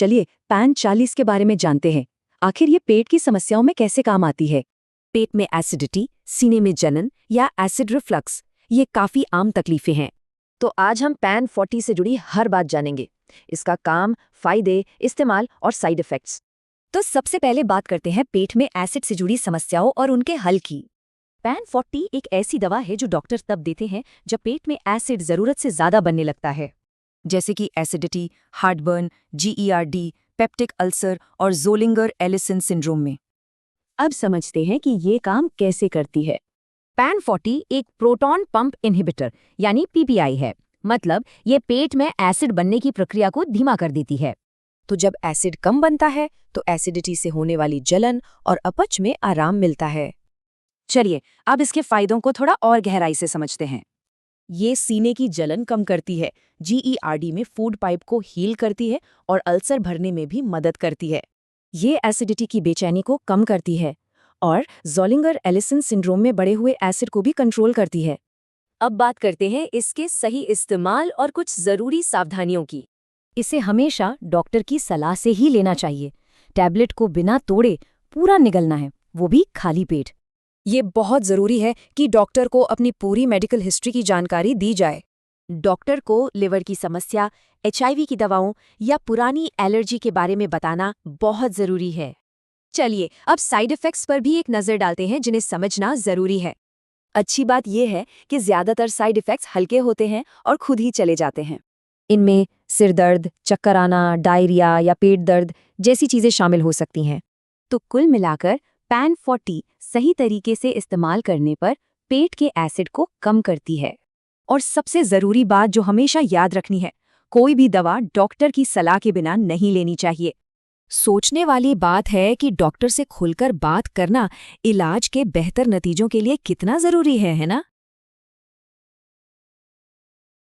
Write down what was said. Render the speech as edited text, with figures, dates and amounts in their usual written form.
चलिए पैन 40 के बारे में जानते हैं। आखिर ये पेट की समस्याओं में कैसे काम आती है? पेट में एसिडिटी, सीने में जलन या एसिड रिफ्लक्स, ये काफी आम तकलीफें हैं। तो आज हम पैन 40 से जुड़ी हर बात जानेंगे, इसका काम, फायदे, इस्तेमाल और साइड इफेक्ट्स। तो सबसे पहले बात करते हैं पेट में एसिड से जुड़ी समस्याओं और उनके हल की। पैन 40 एक ऐसी दवा है जो डॉक्टर तब देते हैं जब पेट में एसिड जरूरत से ज्यादा बनने लगता है, जैसे कि acidity, heartburn, GERD, peptic ulcer और ज़ोलिंगर एलिसन सिंड्रोम में। अब समझते हैं कि ये काम कैसे करती है। पैन 40 एक प्रोटॉन पंप इनहिबिटर यानी PPI है, मतलब ये पेट में एसिड बनने की प्रक्रिया को धीमा कर देती है। तो जब एसिड कम बनता है तो एसिडिटी से होने वाली जलन और अपच में आराम मिलता है। चलिए अब इसके फायदों को थोड़ा और गहराई से समझते हैं। ये सीने की जलन कम करती है, GERD में फूड पाइप को हील करती है और अल्सर भरने में भी मदद करती है। ये एसिडिटी की बेचैनी को कम करती है और ज़ोलिंगर एलिसन सिंड्रोम में बढ़े हुए एसिड को भी कंट्रोल करती है। अब बात करते हैं इसके सही इस्तेमाल और कुछ ज़रूरी सावधानियों की। इसे हमेशा डॉक्टर की सलाह से ही लेना चाहिए। टैबलेट को बिना तोड़े पूरा निगलना है, वो भी खाली पेट। ये बहुत ज़रूरी है कि डॉक्टर को अपनी पूरी मेडिकल हिस्ट्री की जानकारी दी जाए। डॉक्टर को लिवर की समस्या, HIV की दवाओं या पुरानी एलर्जी के बारे में बताना बहुत ज़रूरी है। चलिए अब साइड इफ़ेक्ट्स पर भी एक नज़र डालते हैं जिन्हें समझना ज़रूरी है। अच्छी बात यह है कि ज़्यादातर साइड इफ़ेक्ट्स हल्के होते हैं और खुद ही चले जाते हैं। इनमें सिर दर्द, चक्कर आना, डायरिया या पेट दर्द जैसी चीज़ें शामिल हो सकती हैं। तो कुल मिलाकर पैन 40 सही तरीके से इस्तेमाल करने पर पेट के एसिड को कम करती है। और सबसे ज़रूरी बात जो हमेशा याद रखनी है, कोई भी दवा डॉक्टर की सलाह के बिना नहीं लेनी चाहिए। सोचने वाली बात है कि डॉक्टर से खुलकर बात करना इलाज के बेहतर नतीजों के लिए कितना ज़रूरी है ना?